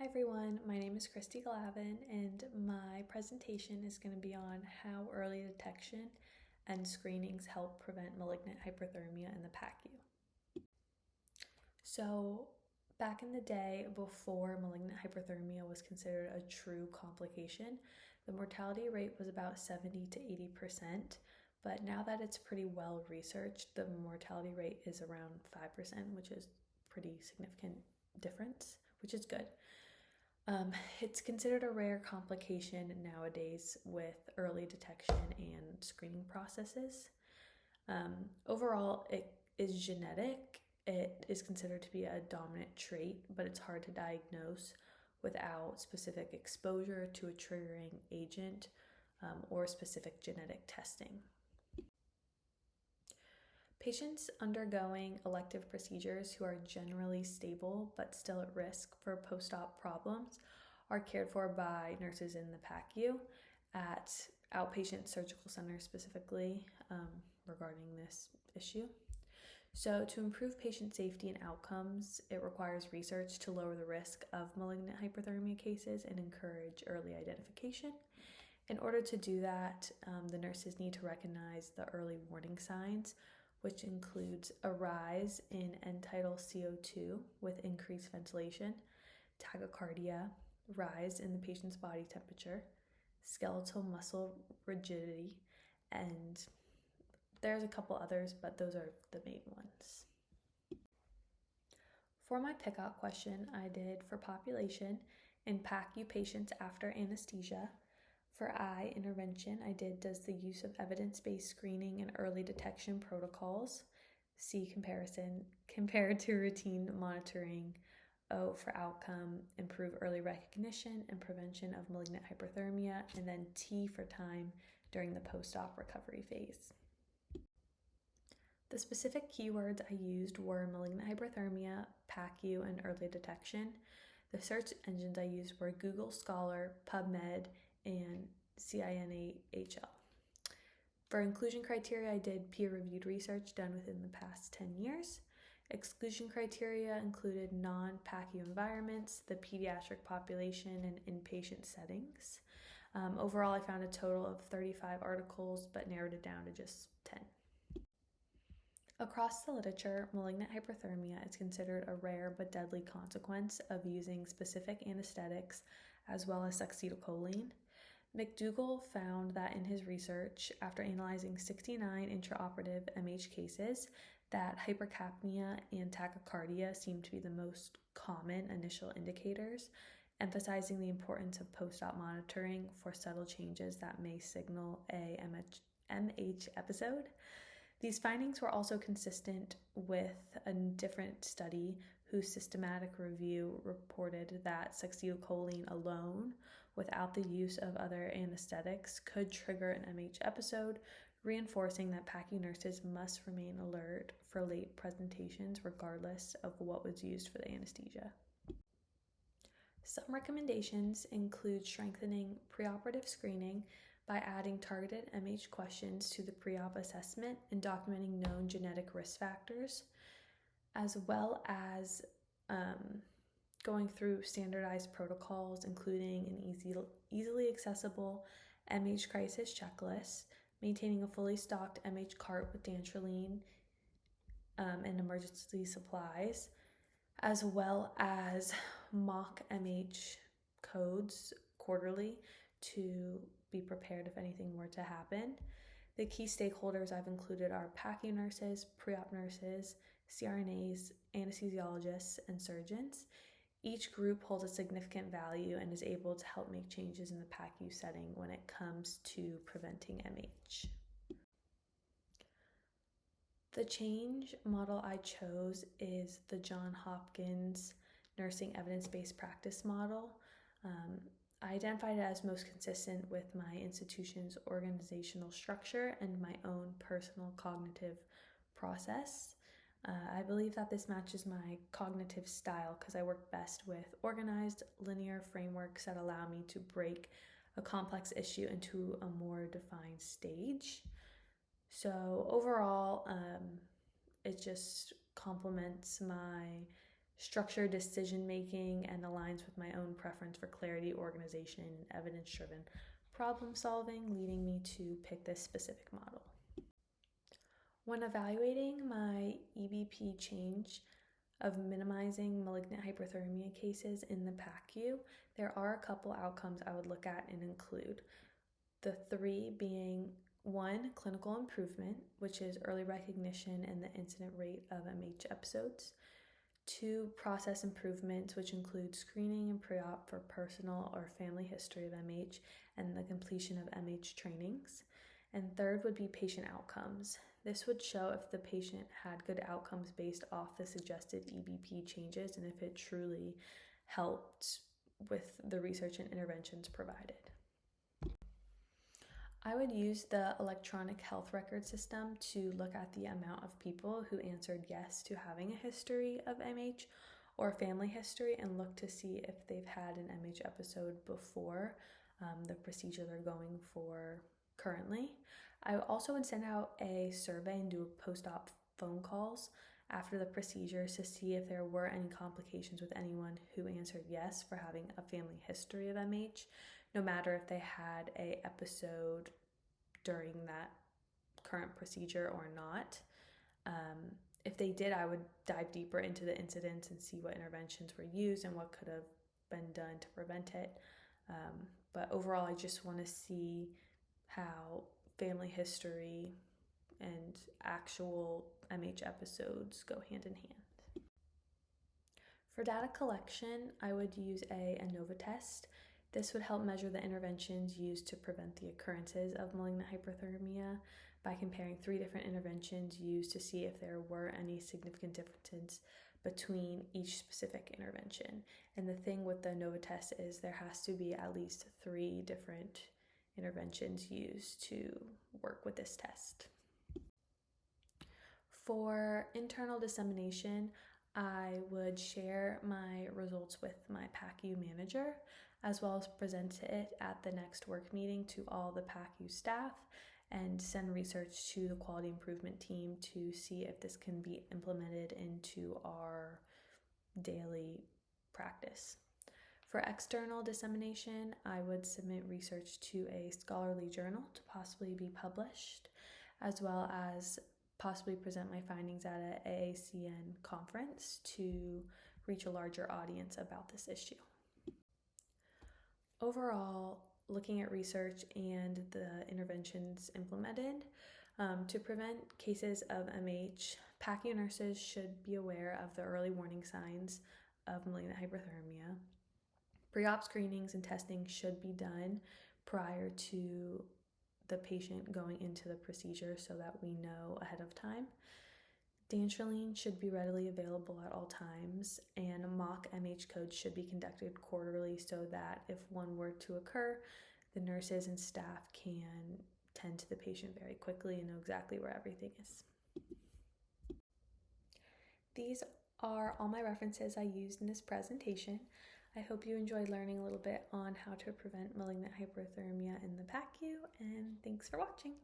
Hi everyone, my name is Christy Glavin and my presentation is going to be on how early detection and screenings help prevent malignant hyperthermia in the PACU. So back in the day, before malignant hyperthermia was considered a true complication, the mortality rate was about 70 to 80%, but now that it's pretty well researched, the mortality rate is around 5%, which is pretty significant difference, which is good. It's considered a rare complication nowadays with early detection and screening processes. Overall, it is genetic. It is considered to be a dominant trait, but it's hard to diagnose without specific exposure to a triggering agent or specific genetic testing. Patients undergoing elective procedures who are generally stable but still at risk for post-op problems are cared for by nurses in the PACU at outpatient surgical centers specifically regarding this issue. So to improve patient safety and outcomes, it requires research to lower the risk of malignant hyperthermia cases and encourage early identification. In order to do that, the nurses need to recognize the early warning signs, which includes a rise in end-tidal CO2 with increased ventilation, tachycardia, rise in the patient's body temperature, skeletal muscle rigidity, and there's a couple others, but those are the main ones. For my pickout question, I did for population and PACU patients after anesthesia. For I intervention, I did does the use of evidence-based screening and early detection protocols, C comparison, compared to routine monitoring, O for outcome, improve early recognition and prevention of malignant hyperthermia, and then T for time during the post-op recovery phase. The specific keywords I used were malignant hyperthermia, PACU, and early detection. The search engines I used were Google Scholar, PubMed, and CINAHL. For inclusion criteria, I did peer-reviewed research done within the past 10 years. Exclusion criteria included non-PACU environments, the pediatric population, and inpatient settings. Overall, I found a total of 35 articles, but narrowed it down to just 10. Across the literature, malignant hyperthermia is considered a rare but deadly consequence of using specific anesthetics as well as acetylcholine. McDougall found that in his research, after analyzing 69 intraoperative MH cases, that hypercapnia and tachycardia seemed to be the most common initial indicators, emphasizing the importance of post-op monitoring for subtle changes that may signal a MH episode. These findings were also consistent with a different study whose systematic review reported that acetylcholine alone, without the use of other anesthetics, could trigger an MH episode, reinforcing that PACU nurses must remain alert for late presentations regardless of what was used for the anesthesia. Some recommendations include strengthening preoperative screening by adding targeted MH questions to the pre-op assessment and documenting known genetic risk factors, as well as going through standardized protocols, including an easily accessible MH crisis checklist, maintaining a fully stocked MH cart with dantrolene and emergency supplies, as well as mock MH codes quarterly to be prepared if anything were to happen. The key stakeholders I've included are PACU nurses, pre-op nurses, CRNAs, anesthesiologists, and surgeons. Each group holds a significant value and is able to help make changes in the PACU setting when it comes to preventing MH. The change model I chose is the Johns Hopkins Nursing Evidence-Based Practice Model. I identified it as most consistent with my institution's organizational structure and my own personal cognitive process. I believe that this matches my cognitive style because I work best with organized, linear frameworks that allow me to break a complex issue into a more defined stage. So overall, it just complements my structured decision making, and aligns with my own preference for clarity, organization, and evidence-driven problem solving, leading me to pick this specific model. When evaluating my EBP change of minimizing malignant hyperthermia cases in the PACU, there are a couple outcomes I would look at and include. The three being: 1, clinical improvement, which is early recognition and the incident rate of MH episodes. 2, process improvements, which include screening and pre-op for personal or family history of MH and the completion of MH trainings. And 3rd would be patient outcomes. This would show if the patient had good outcomes based off the suggested EBP changes and if it truly helped with the research and interventions provided. I would use the electronic health record system to look at the amount of people who answered yes to having a history of MH or family history and look to see if they've had an MH episode before the procedure they're going for currently. I also would send out a survey and do post-op phone calls after the procedures to see if there were any complications with anyone who answered yes for having a family history of MH, no matter if they had an episode during that current procedure or not. If they did, I would dive deeper into the incidents and see what interventions were used and what could have been done to prevent it. But overall, I just want to see how family history and actual MH episodes go hand in hand. For data collection, I would use a ANOVA test. This would help measure the interventions used to prevent the occurrences of malignant hyperthermia by comparing 3 different interventions used to see if there were any significant differences between each specific intervention. And the thing with the ANOVA test is there has to be at least 3 different interventions used to work with this test. For internal dissemination, I would share my results with my PACU manager, as well as present it at the next work meeting to all the PACU staff and send research to the quality improvement team to see if this can be implemented into our daily practice. For external dissemination, I would submit research to a scholarly journal to possibly be published, as well as possibly present my findings at an AACN conference to reach a larger audience about this issue. Overall, looking at research and the interventions implemented, to prevent cases of MH, PACU nurses should be aware of the early warning signs of malignant hyperthermia. Pre-op screenings and testing should be done prior to the patient going into the procedure so that we know ahead of time. Dantrolene should be readily available at all times, and mock MH codes should be conducted quarterly so that if one were to occur, the nurses and staff can tend to the patient very quickly and know exactly where everything is. These are all my references I used in this presentation. I hope you enjoyed learning a little bit on how to prevent malignant hyperthermia in the PACU, and thanks for watching.